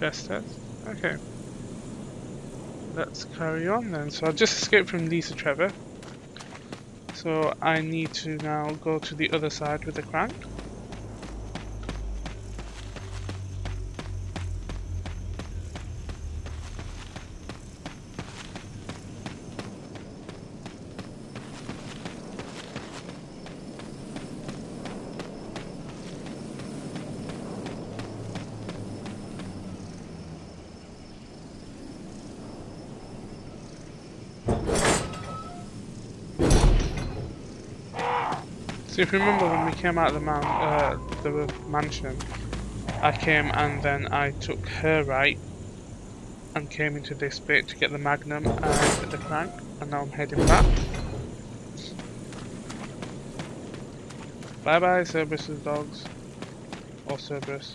Test test. Okay. Let's carry on then. So I just escaped from Lisa Trevor. So I need to now go to the other side with the crank. So if you remember when we came out of the mansion, I came and then I took her right and came into this bit to get the magnum and the crank, and now I'm heading back. Bye bye Cerberus's dogs, or Cerberus.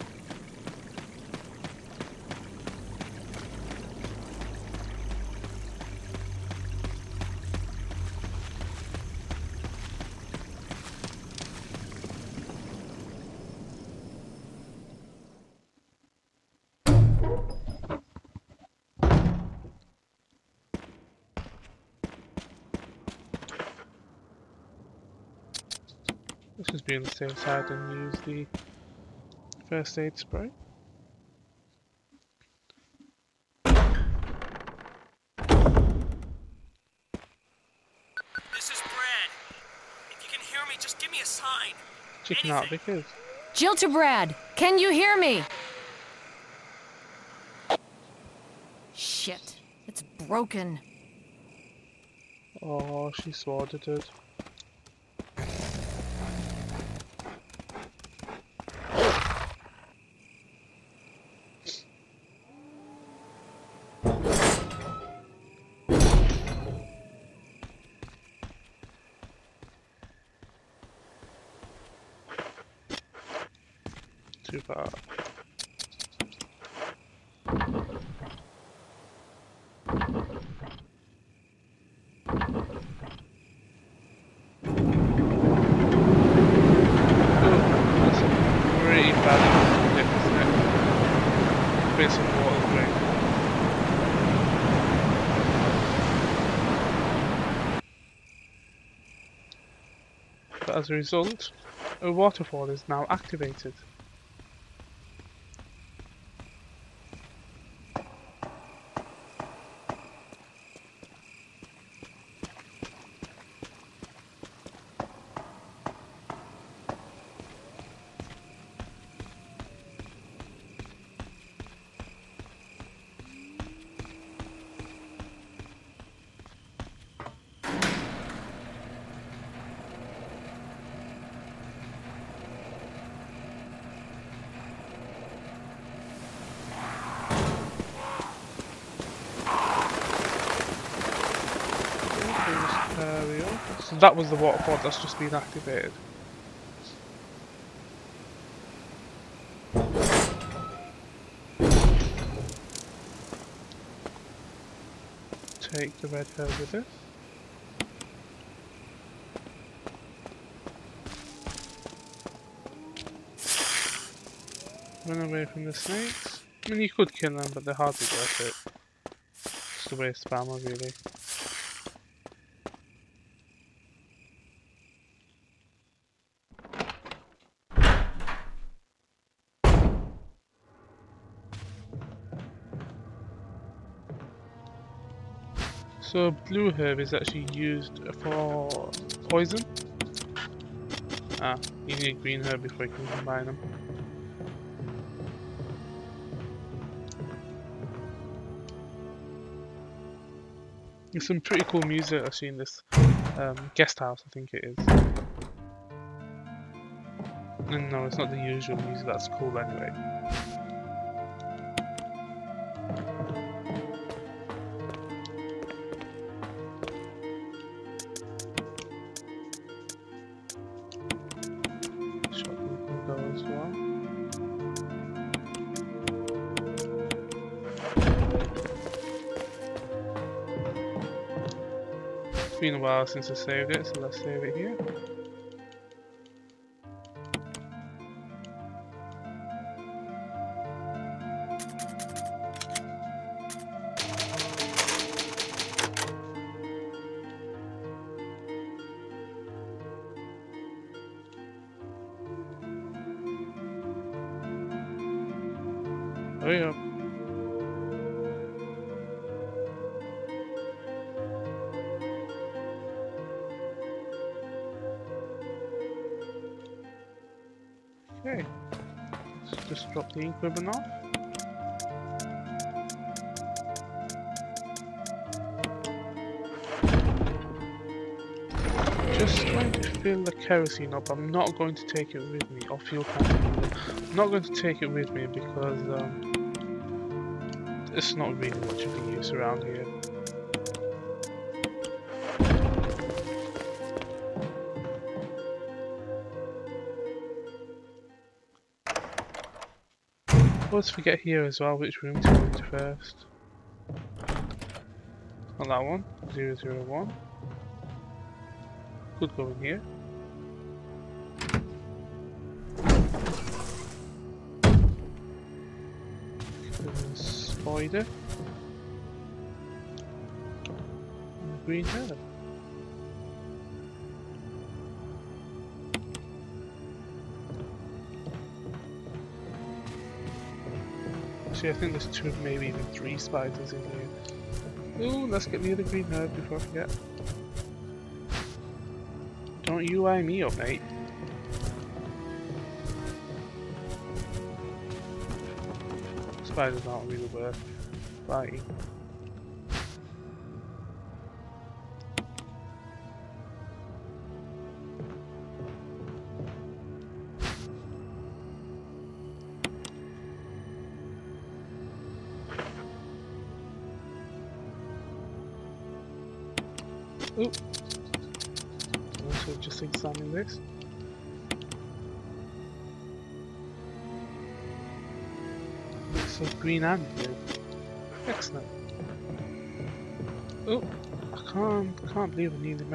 Let's just be on the safe side and use the first aid spray. This is Brad. If you can hear me, just give me a sign. Chicken out because. Jill to Brad, can you hear me? Shit, it's broken. Oh, she sworded it. Too far. Pretty bad dip, isn't it? Bits of water drain. But as a result, a waterfall is now activated. So that was the waterfall that's just been activated. Take the red herb with us. Run away from the snakes. I mean, you could kill them, but they're hardly worth it. Just a waste of ammo, really. So blue herb is actually used for poison. Ah, you need green herb before you can combine them. There's some pretty cool music I see in this guest house, I think it is. And no, it's not the usual music that's cool anyway. It's been a while since I saved it, so let's save it here. Hurry up. Okay. Let's just drop the ink ribbon off. Just going to fill the kerosene up. I'm not going to take it with me, or fuel can. I'm not going to take it with me because it's not really much of a use around here. Let's forget here as well which room to go into first. Not that one, 001. Could go in here. There's a spider. And a green herb. Actually, I think there's 2, maybe even 3 spiders in here. Ooh, let's get the other green herb before I forget. Don't you eye me up, mate. Spiders aren't really worth fighting. Oop. Also just examine this. Looks so green and blue. Excellent. Oh, I can't believe I nearly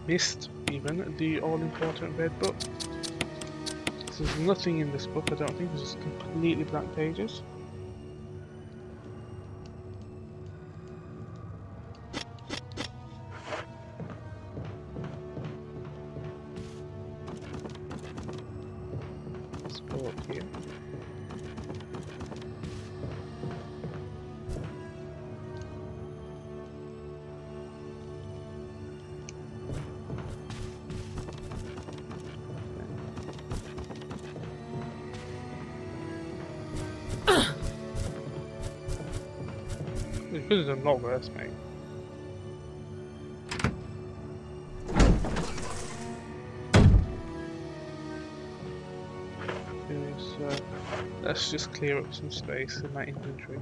missed even the all-important red book. There's nothing in this book, I don't think. There's just completely blank pages. Here. We could have done a lot worse, mate. Let's just clear up some space in my inventory.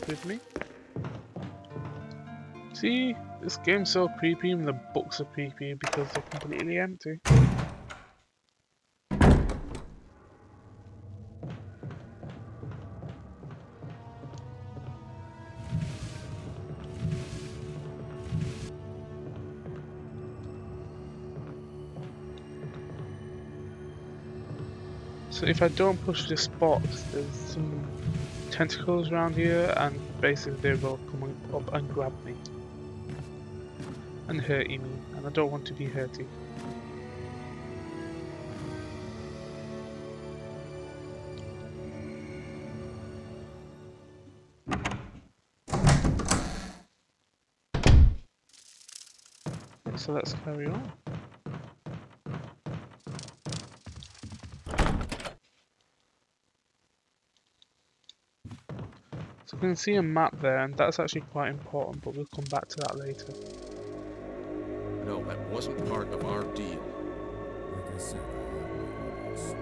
With me. See, this game's so creepy and the books are creepy because they're completely empty. So if I don't push this box, there's some tentacles around here, and basically they will come up and grab me and hurt me, and I don't want to be hurty. So let's carry on. So we can see a map there, and that's actually quite important, but we'll come back to that later. No, that wasn't part of our deal. Like I said, I have my orders.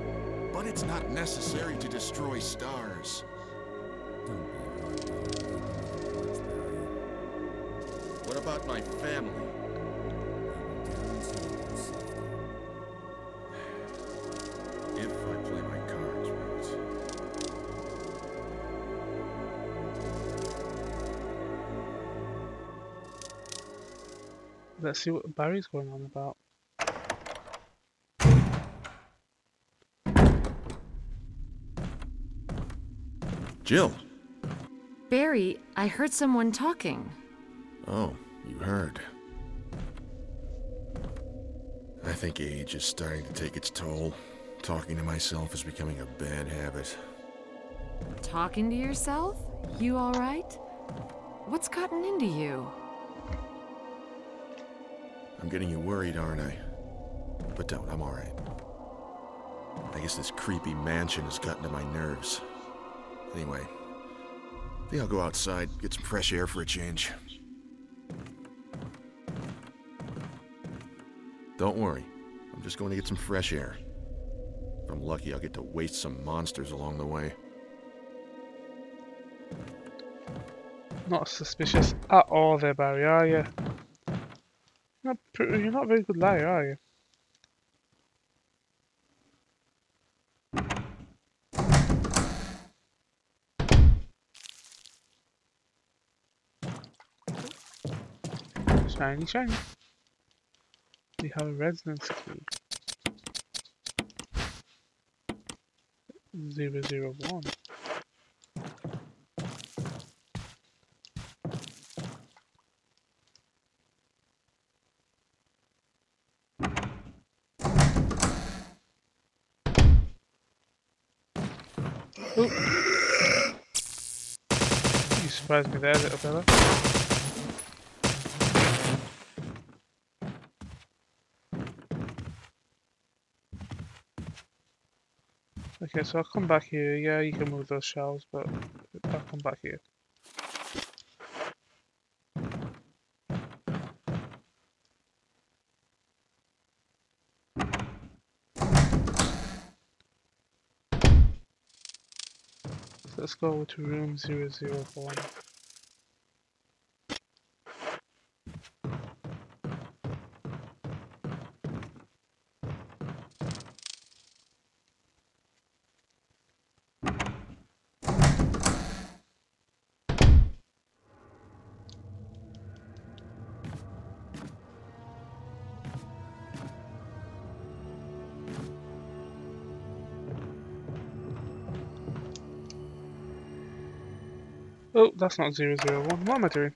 But it's not necessary to destroy stars. Don't be a hard dog. I have another watch, Barry. What about my family? I will guarantee Let's see what Barry's going on about. Jill! Barry, I heard someone talking. Oh, you heard. I think age is starting to take its toll. Talking to myself is becoming a bad habit. Talking to yourself? You alright? What's gotten into you? I'm getting you worried, aren't I? But don't, I'm alright. I guess this creepy mansion has gotten to my nerves. Anyway, I think I'll go outside, get some fresh air for a change. Don't worry, I'm just going to get some fresh air. If I'm lucky, I'll get to waste some monsters along the way. Not suspicious at all there, Barry, are you? You're not a very good liar, are you? Shiny, shiny. We have a residence key. 001. Oop. You surprised me there, little fella. Okay, so I'll come back here. Yeah, you can move those shelves, but I'll come back here. So let's go to room 001. Oh, that's not 001. What am I doing?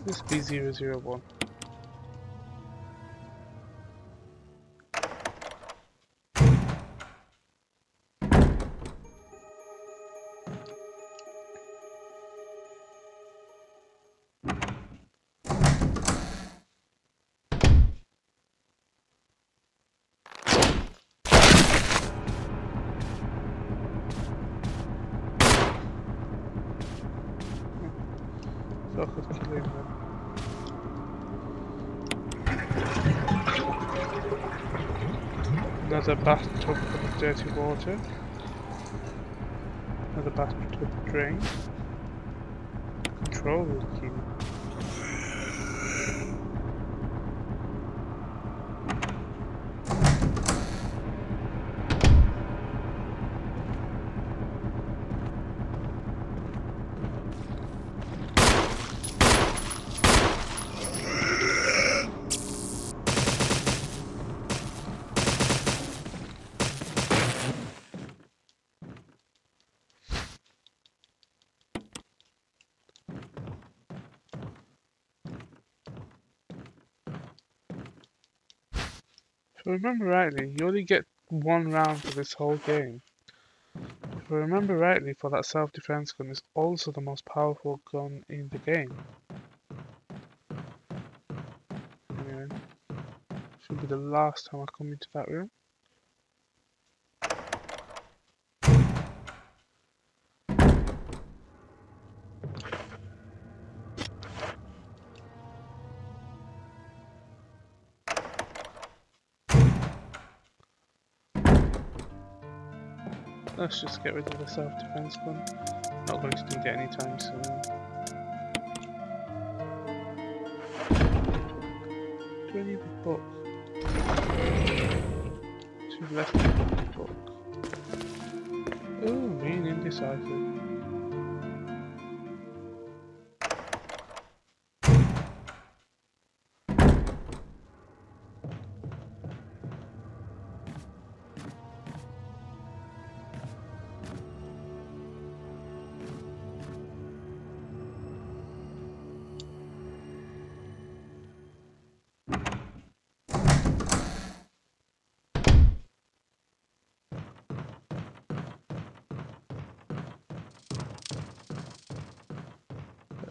This be 001. So I could kill him then. Another bathtub full of dirty water. Another bathtub drain. Control key. If I remember rightly, you only get one round for this whole game. If I remember rightly, for that self-defense gun, it's also the most powerful gun in the game. Anyway, should be the last time I come into that room. Let's just get rid of the self-defense gun. Not going to need it anytime soon. Let's pick up the book. Ooh, being indecisive.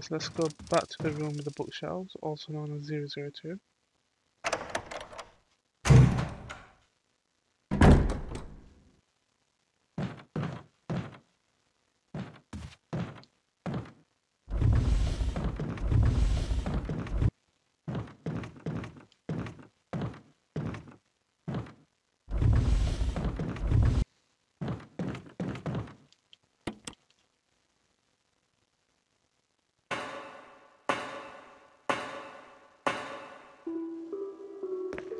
Let's go back to the room with the bookshelves, also known as 002.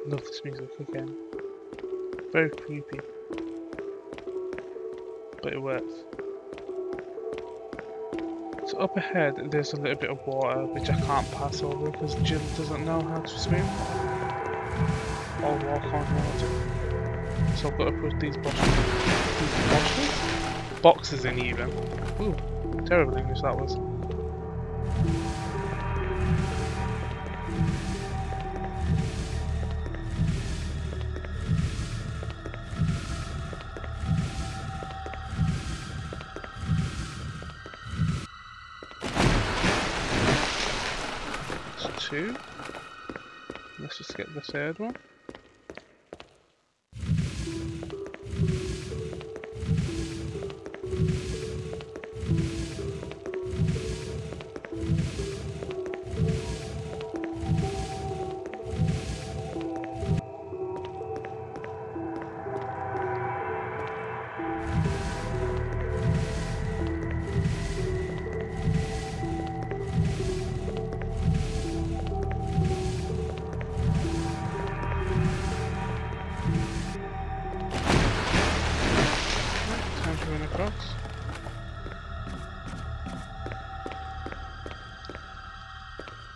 Love this music again. Very creepy. But it works. So up ahead there's a little bit of water which I can't pass over because Jill doesn't know how to swim or walk on water. So I've got to put these boxes in even. Ooh, terrible English that was. Two. Let's just get the third one.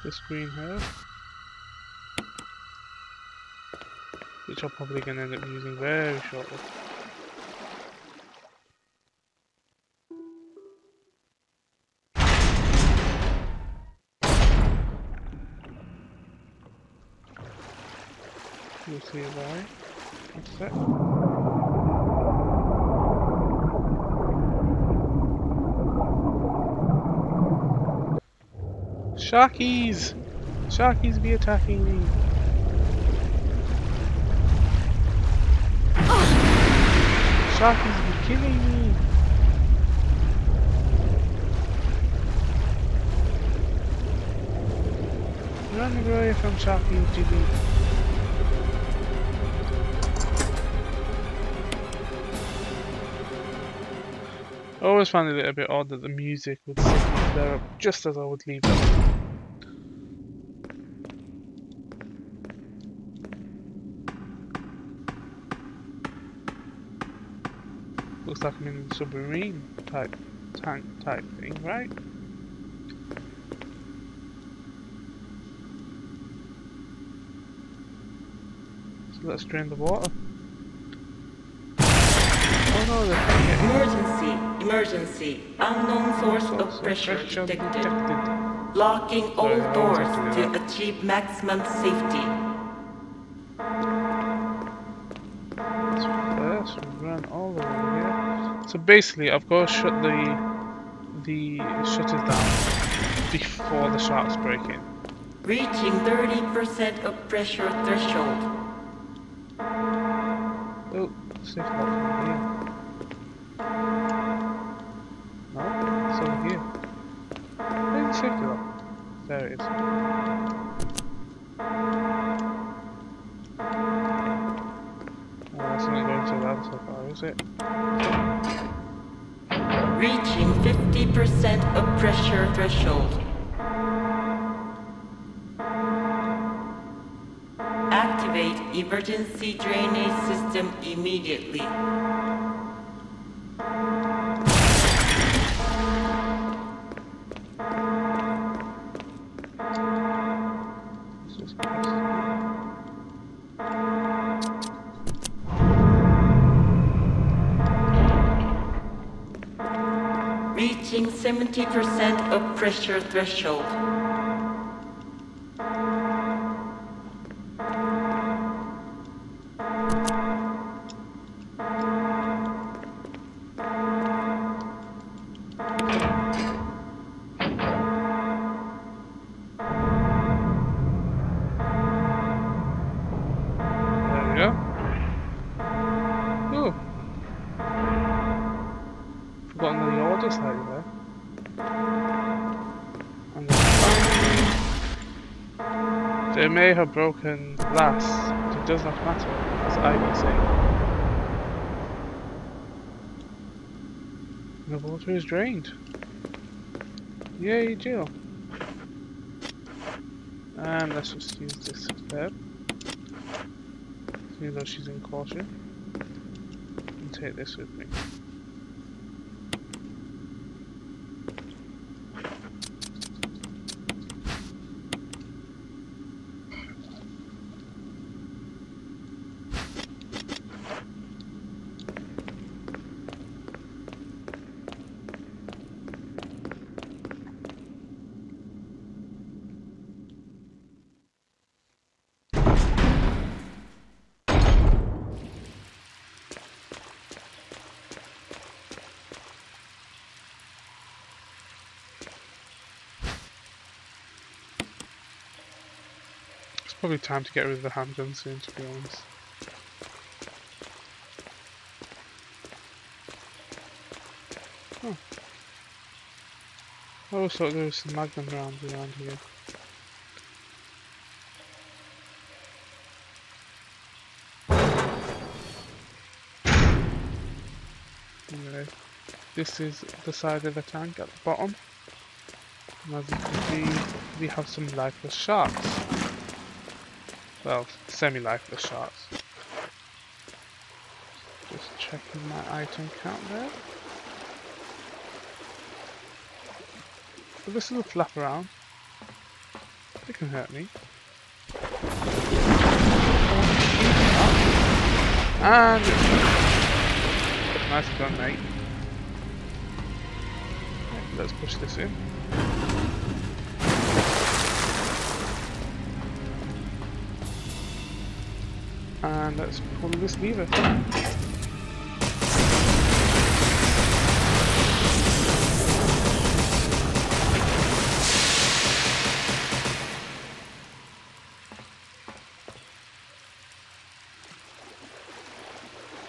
This green herb, which I'm probably going to end up using very shortly. You'll see why. What's that? Sharkies! Sharkies be attacking me! Sharkies be killing me! Run away from Sharkies, Jimmy! I always find it a bit odd that the music would sit there just as I would leave it. Looks like I'm in a submarine type tank type thing, right? So let's drain the water. Oh no, Emergency! Emergency! Unknown source of pressure detected. Locking all doors to achieve maximum safety. Let's run all the way here. So basically, I've got to shut the shutters down before the sharks break in. Reaching 30% of pressure threshold. Oh, safe lock from here. No, it's over here. Where's the safety lock? There it is. That's not going to that so far, is it? Reaching 50% of pressure threshold. Activate activate emergency drainage system immediately. Reaching 70% of pressure threshold. They may have broken glass, but it does not matter, as I will say. The water is drained. Yay, Jill. And let's just use this step. Even though she's in caution. And take this with me. Probably time to get rid of the handgun soon, to be honest. Oh. I always thought there was some magnum rounds around here. Anyway, this is the side of the tank at the bottom. And as you can see, we have some lifeless sharks. Well, semi-lifeless sharks. Just checking my item count there. So this little flap around. It can hurt me. And nice done, mate. Let's push this in. And let's pull this lever. At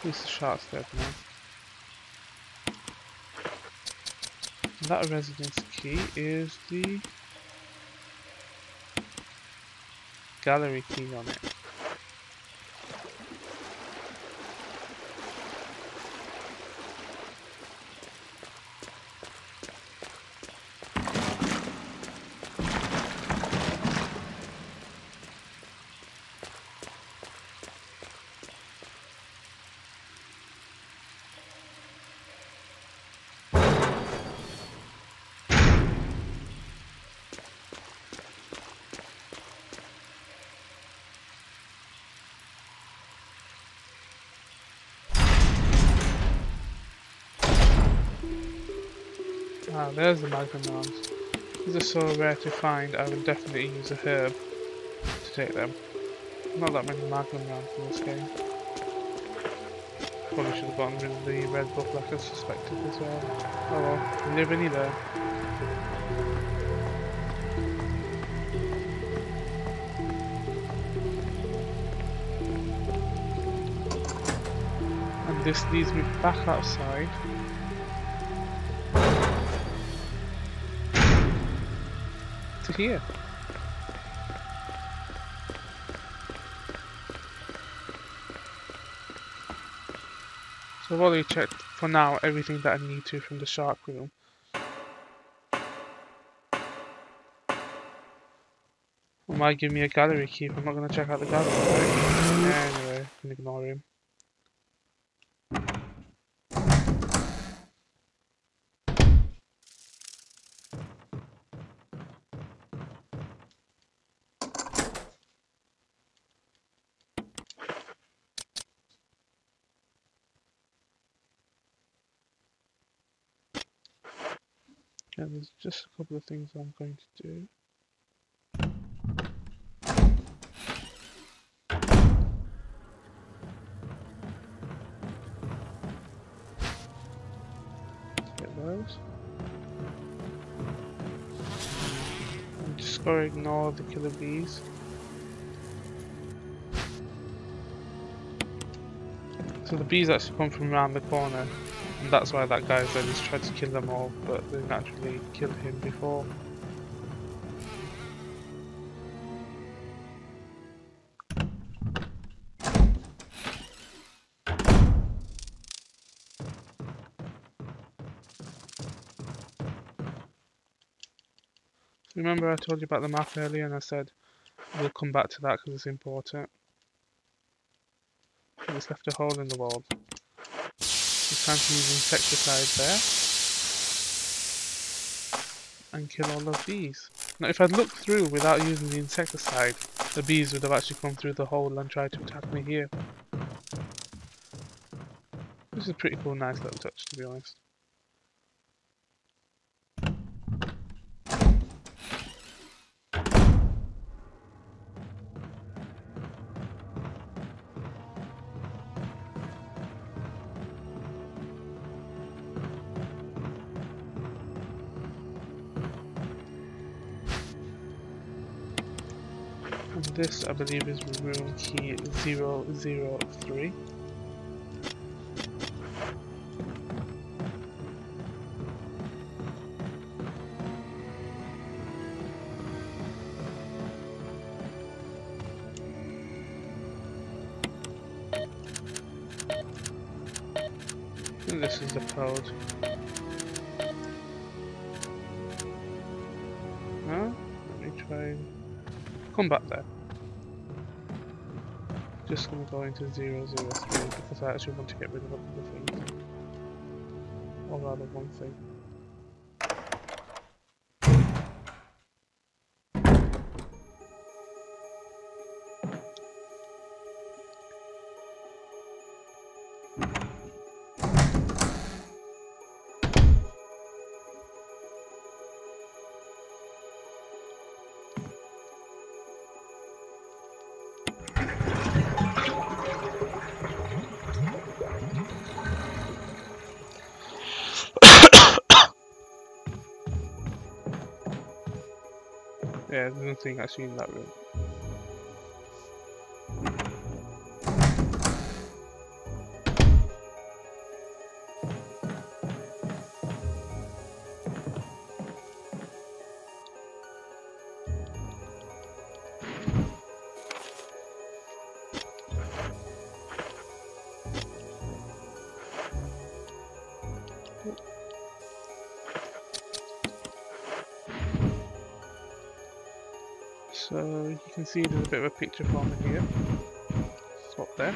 least the shark's dead now. And that residence key is the gallery key on it. Ah, there's the magnum rounds. These are so rare to find, I would definitely use a herb to take them. Not that many magnum rounds in this game. Probably should have gotten rid of the red book like I suspected as well. Oh well, you live and you learn. And this leads me back outside. To here. So I've already checked for now everything that I need to from the shark room. Might give me a gallery key if I'm not going to check out the gallery. Right? Anyway, I can ignore him. Yeah, there's just a couple of things I'm going to do. Those. I'm just going to ignore the killer bees. So the bees actually come from around the corner, and that's why that guy said he's tried to kill them all, but they naturally killed him before. Remember I told you about the map earlier and I said we'll come back to that because it's important. I just left a hole in the wall. It's time to use insecticide there and kill all those bees. Now if I'd looked through without using the insecticide, the bees would have actually come through the hole and tried to attack me here. This is a pretty cool, nice little touch, to be honest. And this, I believe, is room key 003. And this is the code. No? Let me try. Come back there. Just gonna go into 003 because I actually want to get rid of a couple of things. Or rather, one thing. Yeah, there's nothing actually in that room. So you can see there's a bit of a picture forming here. Swap there.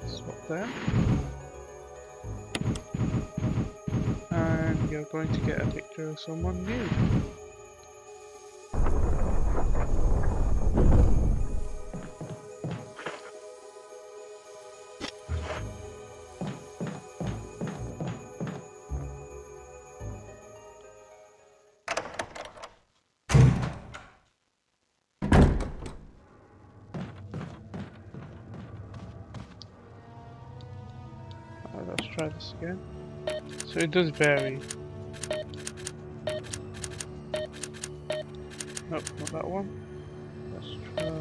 Swap there. And you're going to get a picture of someone new. Let's try this again. So it does vary. Nope, not that one. Let's try.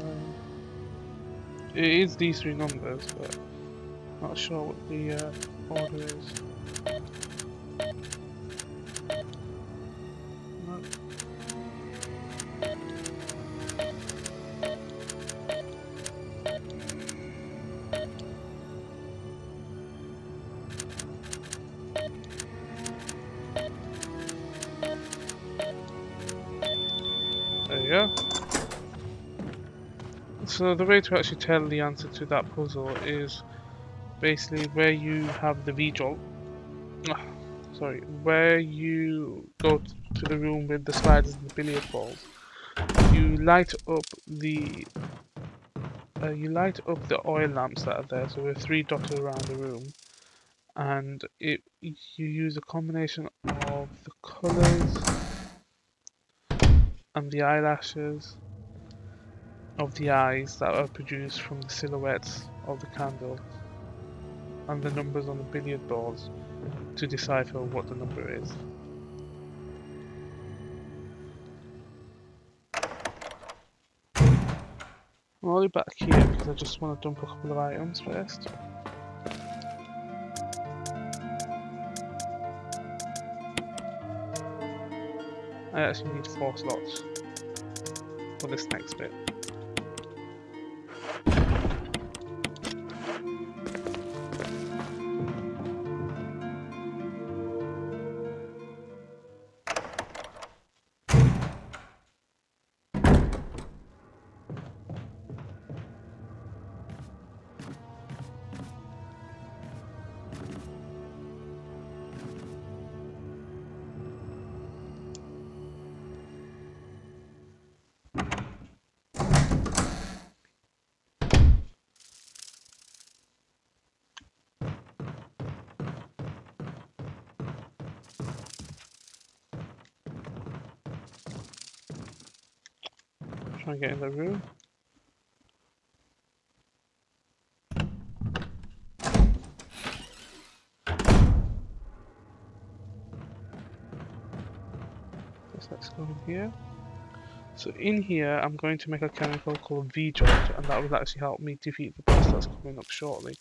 It is these three numbers, but not sure what the order is. Nope. go. So the way to actually tell the answer to that puzzle is basically where you have the V-jolt. Sorry, where you go to the room with the sliders and the billiard balls. You light up the oil lamps that are there. So there are 3 dotted around the room, and you use a combination of the colours and the eyelashes of the eyes that are produced from the silhouettes of the candles and the numbers on the billiard balls to decipher what the number is. I'll be back here because I just want to dump a couple of items first. I actually need 4 slots for this next bit. Try and get in the room. Let's go in here. So in here, I'm going to make a chemical called V-jolt, and that will actually help me defeat the boss that's coming up shortly.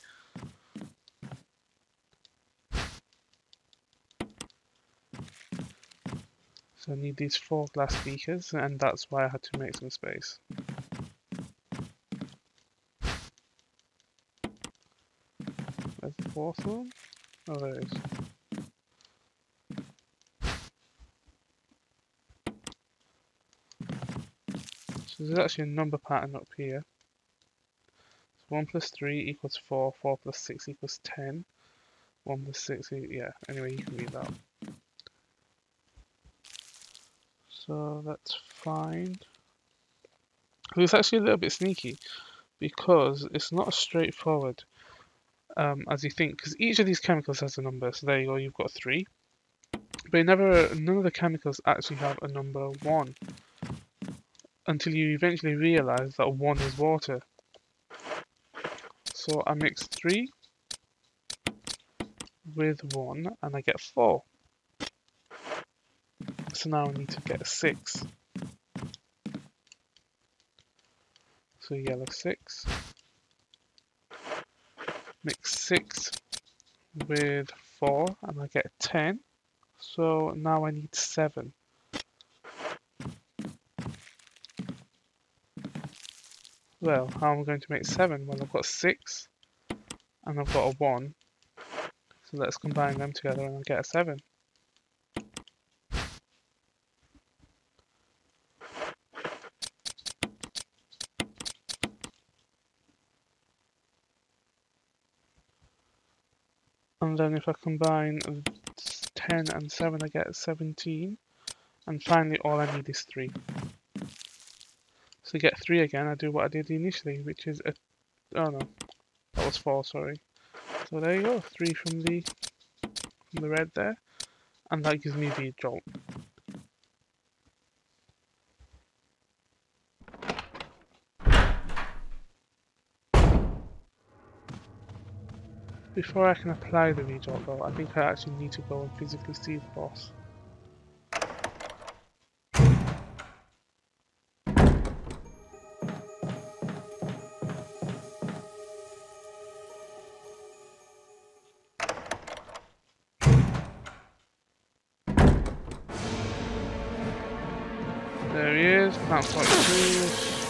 So I need these 4 glass beakers, and that's why I had to make some space. Where's the 4th one? Oh, there it is. So there's actually a number pattern up here. So 1 plus 3 equals 4, 4 plus 6 equals 10. 1 plus 6, yeah, anyway, you can read that. So that's fine. It's actually a little bit sneaky because it's not as straightforward as you think, because each of these chemicals has a number. So there you go, you've got 3. But none of the chemicals actually have a number 1 until you eventually realize that 1 is water. So I mix 3 with 1 and I get 4. So now I need to get a 6. So yellow 6. Mix 6 with 4 and I get 10. So now I need 7. Well, how am I going to make 7? Well, I've got 6 and I've got a 1. So let's combine them together and I'll get a 7. And then if I combine 10 and 7, I get 17. And finally, all I need is 3. So to get 3 again, I do what I did initially, which is a... oh no, that was 4, sorry. So there you go, 3 from the red there. And that gives me the jolt. Before I can apply the V-jolt though, I think I actually need to go and physically see the boss. There he is, plant 42,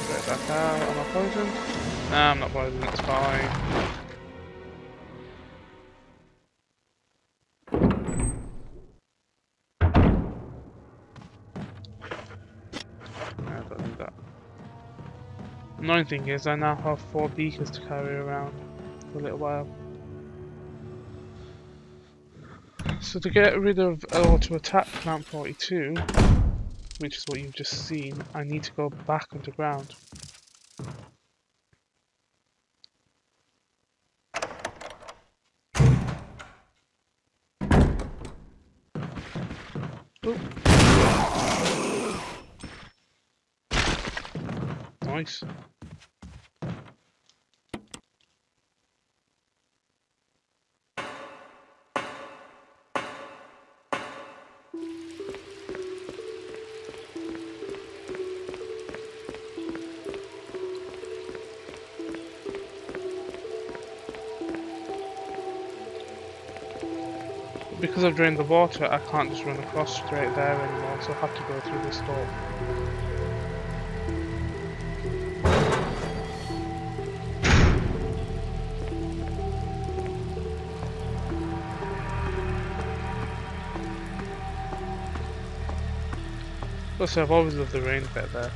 get back out. Am I poisoned? Nah, I'm not poisoned, it's fine. I don't need Annoying thing is, I now have 4 beakers to carry around for a little while. So to get rid of, or to attack Plant 42, which is what you've just seen, I need to go back underground. Oh. Nice. Because I've drained the water, I can't just run across straight there anymore, so I have to go through this door. Plus, I've always loved the rain bit there.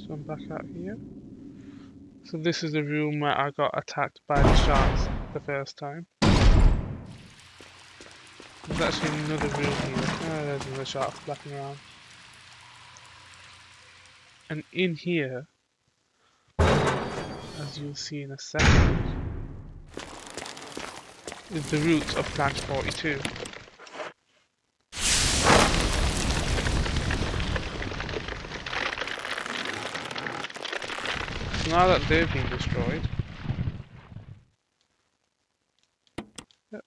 So I'm back out here. So this is the room where I got attacked by the sharks the first time. There's actually another room here. Oh, there's another shark flapping around. And in here, as you'll see in a second, is the root of Plant 42. So now that they've been destroyed, yep,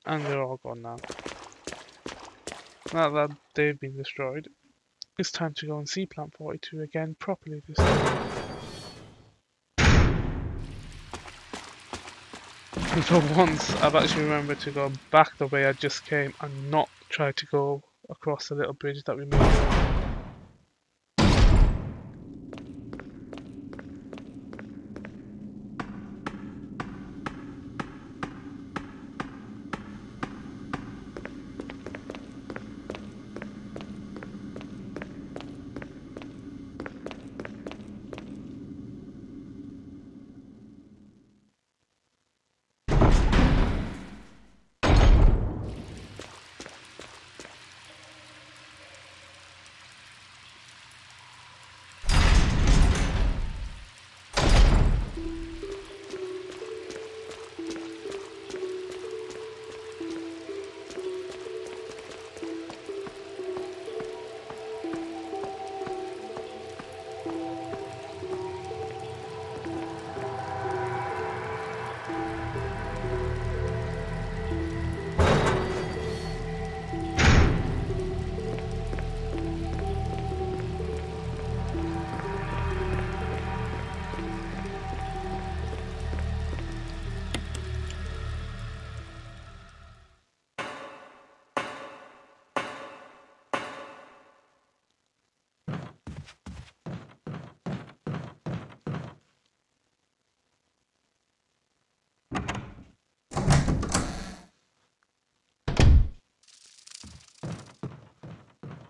and they're all gone now. Now that they've been destroyed, it's time to go and see Plant 42 again properly this time. And for once, I've actually remembered to go back the way I just came and not try to go across the little bridge that we made earlier.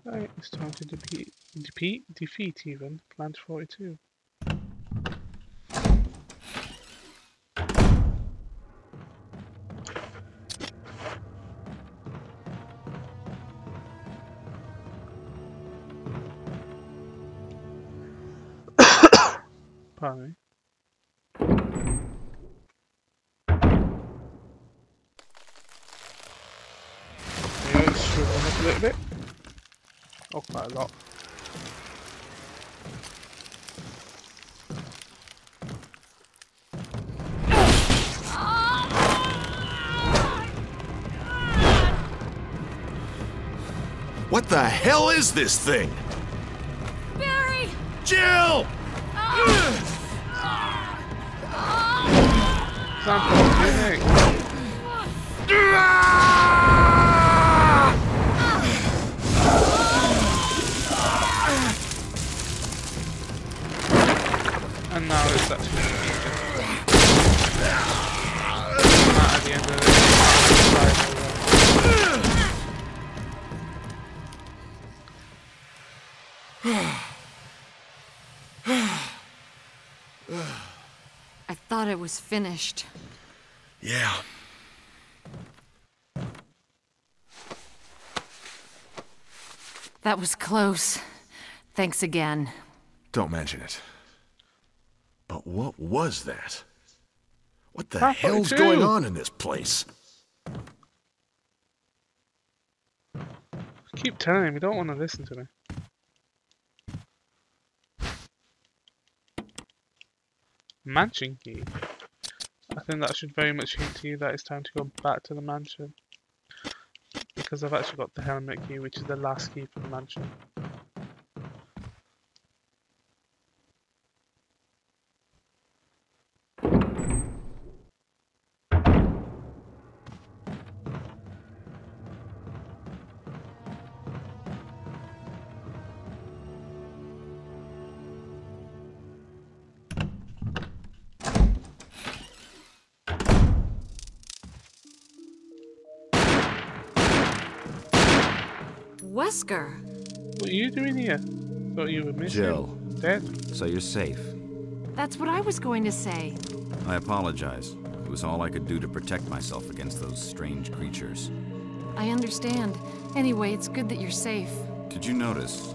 Right, it's time to defeat even Plant 42. Pardon me. Yeah, it's struggling up a little bit. Oh, quite a lot. What the hell is this thing? Barry! Jill! Example, Remake. And now it's actually not at the end of I thought it was finished. Yeah. That was close. Thanks again. Don't mention it. But what was that? What the I hell's thought going too. on in this place? Keep telling him you don't want to listen to me. Mansion key. I think that should very much hint to you that it's time to go back to the mansion. Because I've actually got the helmet key, which is the last key for the mansion. Wesker! What are you doing here? Thought you were missing. Jill. Dead? So you're safe. That's what I was going to say. I apologize. It was all I could do to protect myself against those strange creatures. I understand. Anyway, it's good that you're safe. Did you notice?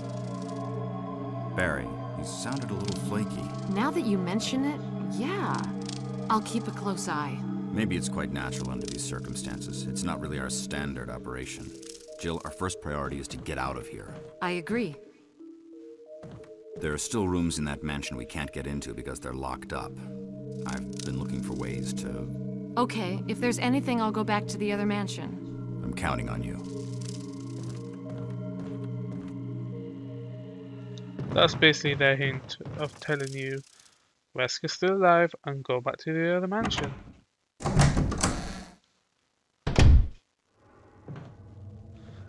Barry, he sounded a little flaky. Now that you mention it, yeah. I'll keep a close eye. Maybe it's quite natural under these circumstances. It's not really our standard operation. Jill, our first priority is to get out of here. I agree. There are still rooms in that mansion we can't get into because they're locked up. I've been looking for ways to... Okay, if there's anything, I'll go back to the other mansion. I'm counting on you. That's basically their hint of telling you Wesker's still alive and go back to the other mansion.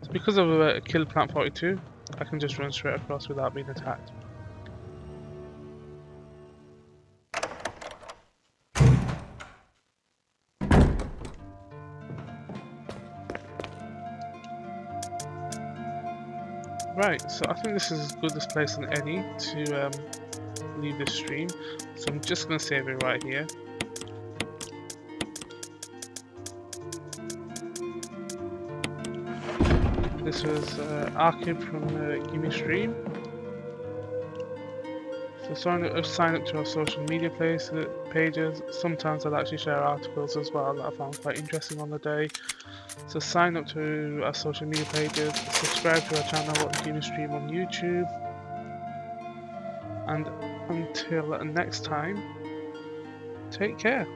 So because of Kill Plant 42, I can just run straight across without being attacked. Right, so I think this is as good a place as any to leave this stream. So I'm just going to save it right here. This was Archive from Gimme stream. So sign up to our social media pages. Sometimes I'll actually share articles as well that I found quite interesting on the day. So sign up to our social media pages, subscribe to our channel, Gimme stream on YouTube. And until next time, take care.